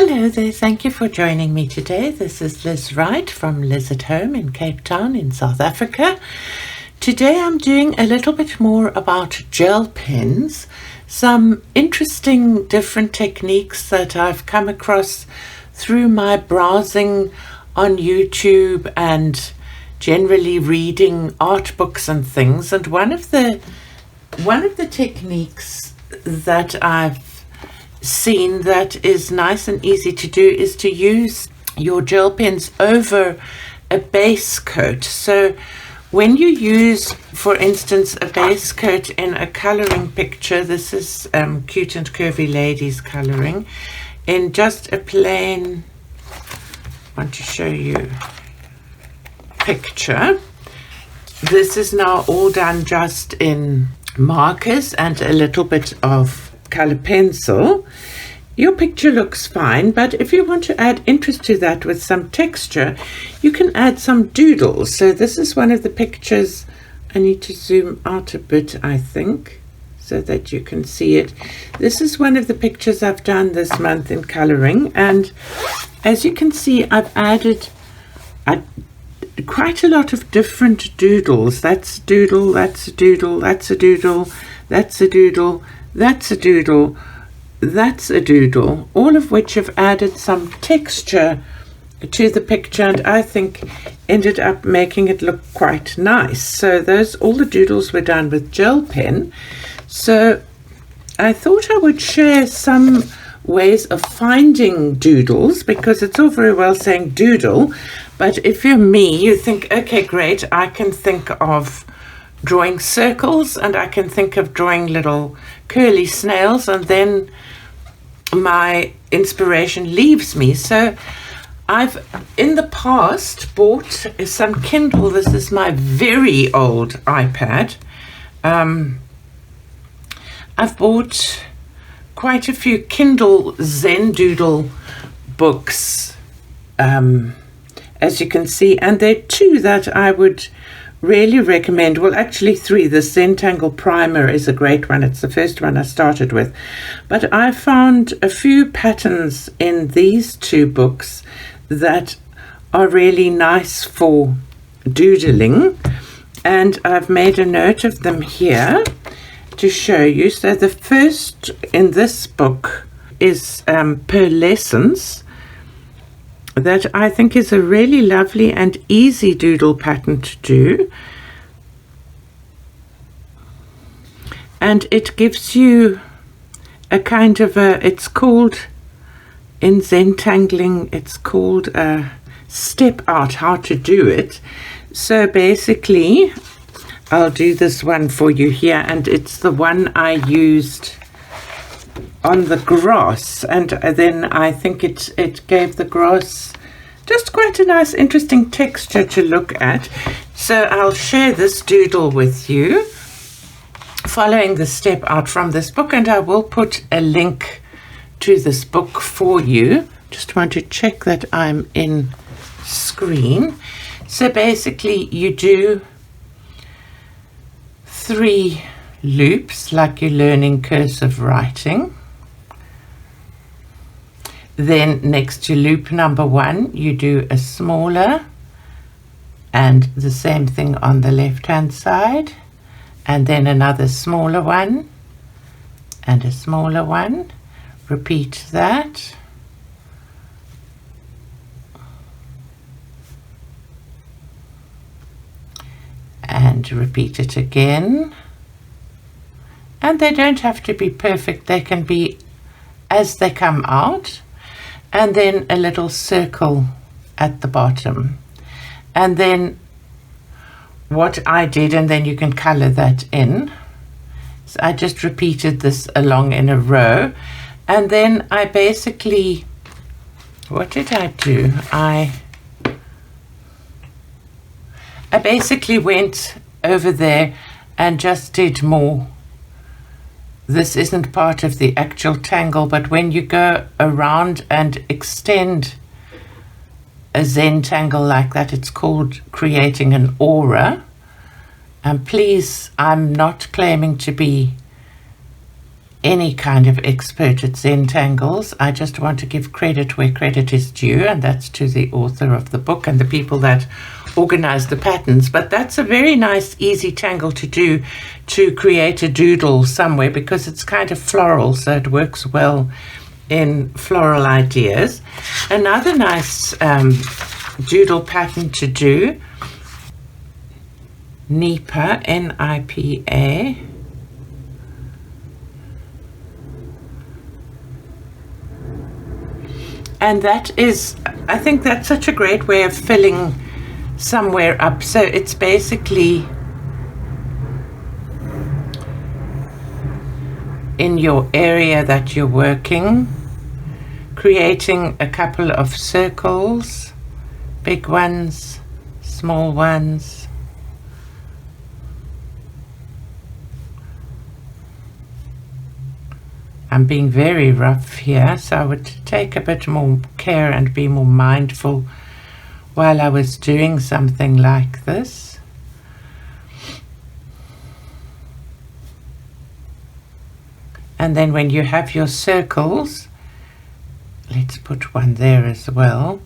Hello there, thank you for joining me today. This is Liz Wright from Liz at Home in Cape Town in South Africa. Today I'm doing a little bit more about gel pens, some interesting different techniques that I've come across through my browsing on YouTube and generally reading art books and things. And one of the techniques that I've seen that is nice and easy to do is to use your gel pens over a base coat. So when you use, for instance, a base coat in a coloring picture, this is Cute and Curvy Ladies coloring, in just a plain, I want to show you, picture. This is now all done just in markers and a little bit of color pencil. Your picture looks fine, but if you want to add interest to that with some texture, you can add some doodles. So this is one of the pictures. I need to zoom out a bit, I think, so that you can see it. This is one of the pictures I've done this month in coloring, and as you can see, I've added quite a lot of different doodles. That's a doodle, that's a doodle, that's a doodle, that's a doodle, that's a doodle, that's a doodle, all of which have added some texture to the picture, and I think ended up making it look quite nice. So all the doodles were done with gel pen. So I thought I would share some ways of finding doodles, because it's all very well saying doodle, but if you're me, you think, okay, great, I can think of drawing circles and I can think of drawing little curly snails, and then my inspiration leaves me. So I've in the past bought some Kindle. This is my very old iPad. I've bought quite a few Kindle Zendoodle books, as you can see, and there are two that I would really recommend. Well, actually three. The Zentangle primer is a great one. It's the first one I started with, but I found a few patterns in these two books that are really nice for doodling, and I've made a note of them here to show you. So the first in this book is Pearlescence, that I think is a really lovely and easy doodle pattern to do, and it gives you a kind of it's called, in Zentangling, it's called a step out, how to do it. So basically I'll do this one for you here, and it's the one I used on the grass, and then I think it gave the grass just quite a nice interesting texture to look at. So I'll share this doodle with you following the step out from this book, and I will put a link to this book for you. Just want to check that I'm in screen. So basically you do 3 loops like you're learning cursive writing. Then next to loop number 1, you do a smaller, and the same thing on the left hand side, and then another smaller one and a smaller one. Repeat that. And repeat it again. And they don't have to be perfect, they can be as they come out. And then a little circle at the bottom, and then what I did, and then you can color that in. So I just repeated this along in a row, and then I basically, what did I do? I basically went over there and just did more. This isn't part of the actual tangle, but when you go around and extend a Zentangle like that, it's called creating an aura. And please, I'm not claiming to be any kind of expert at Zentangles. I just want to give credit where credit is due, and that's to the author of the book and the people that organize the patterns. But that's a very nice, easy tangle to do, to create a doodle somewhere, because it's kind of floral, so it works well in floral ideas. Another nice doodle pattern to do, Nipa, N-I-P-A. And that is, I think that's such a great way of filling somewhere up. So it's basically in your area that you're working, creating a couple of circles, big ones, small ones. I'm being very rough here, so I would take a bit more care and be more mindful while I was doing something like this. And then when you have your circles, let's put one there as well,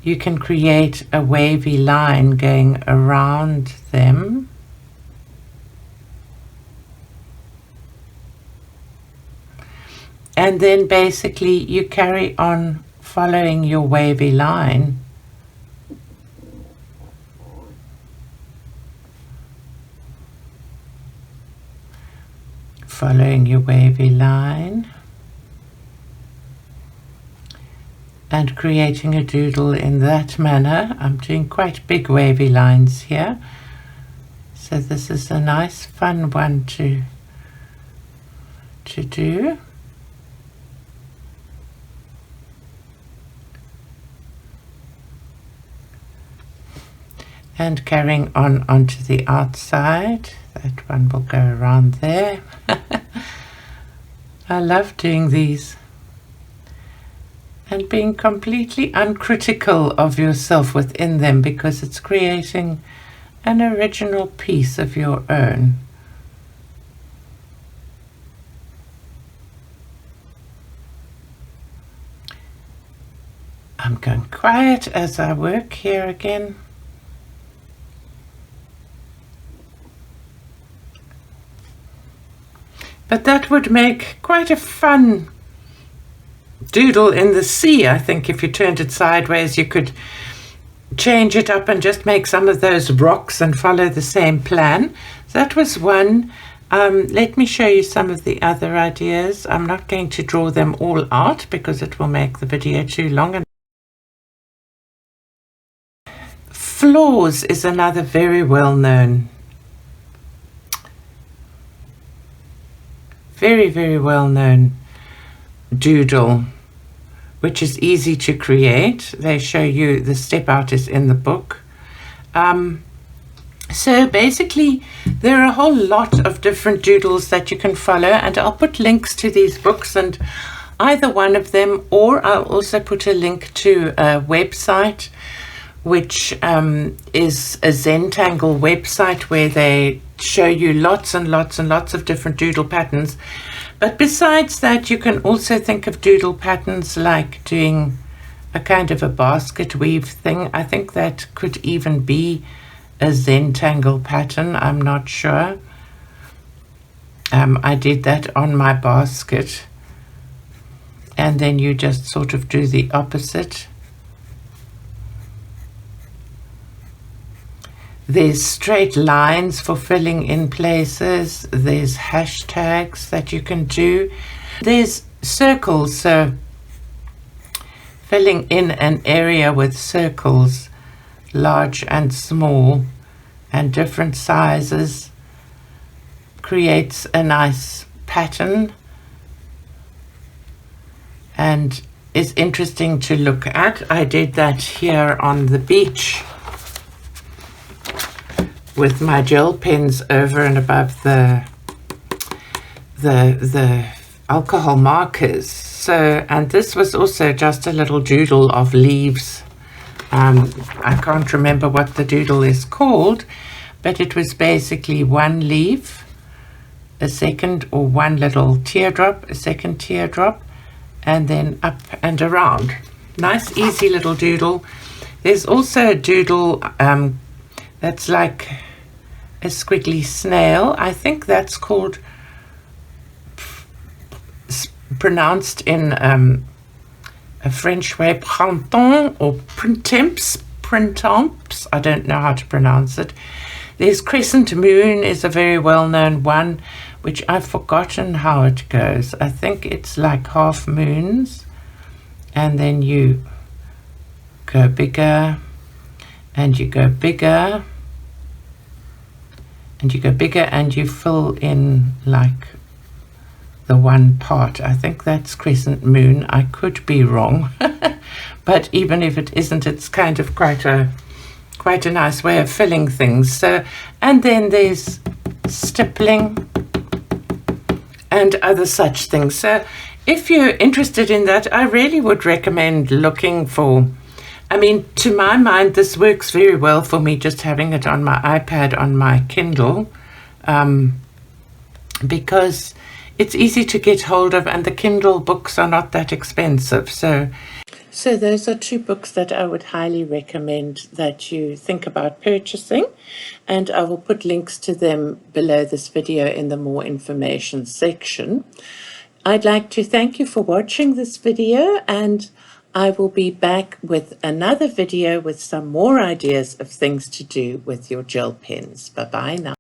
you can create a wavy line going around them. And then basically you carry on following your wavy line. Following your wavy line. And creating a doodle in that manner. I'm doing quite big wavy lines here. So this is a nice fun one to do. And carrying on onto the outside. That one will go around there. I love doing these. And being completely uncritical of yourself within them, because it's creating an original piece of your own. I'm going quiet as I work here again. But that would make quite a fun doodle in the sea. I think if you turned it sideways, you could change it up and just make some of those rocks and follow the same plan. That was one. Let me show you some of the other ideas. I'm not going to draw them all out because it will make the video too long. Floors is another very well-known, very well-known doodle, which is easy to create. They show you, the step out is in the book. So basically there are a whole lot of different doodles that you can follow, and I'll put links to these books and either one of them, or I'll also put a link to a website which is a Zentangle website where they show you lots and lots and lots of different doodle patterns. But besides that, you can also think of doodle patterns like doing a kind of a basket weave thing. I think that could even be a Zentangle pattern, I'm not sure. I did that on my basket, and then you just sort of do the opposite. There's straight lines for filling in places. There's hashtags that you can do. There's circles, so filling in an area with circles, large and small and different sizes, creates a nice pattern and is interesting to look at. I did that here on the beach with my gel pens over and above the alcohol markers. So, and this was also just a little doodle of leaves. I can't remember what the doodle is called, but it was basically one leaf a second, or one little teardrop, a second teardrop, and then up and around. Nice, easy little doodle. There's also a doodle that's like a squiggly snail. I think that's called, pronounced in a French way, printemps or printemps. I don't know how to pronounce it. There's crescent moon is a very well-known one, which I've forgotten how it goes. I think it's like half moons, and then you go bigger, and you go bigger, and you go bigger, and you fill in like the one part. I think that's crescent moon. I could be wrong, but even if it isn't, it's kind of quite a nice way of filling things. So, and then there's stippling and other such things. So if you're interested in that, I really would recommend looking for, I mean, to my mind, this works very well for me, just having it on my iPad, on my Kindle, because it's easy to get hold of, and the Kindle books are not that expensive. So those are two books that I would highly recommend that you think about purchasing, and I will put links to them below this video in the more information section. I'd like to thank you for watching this video, and I will be back with another video with some more ideas of things to do with your gel pens. Bye-bye now.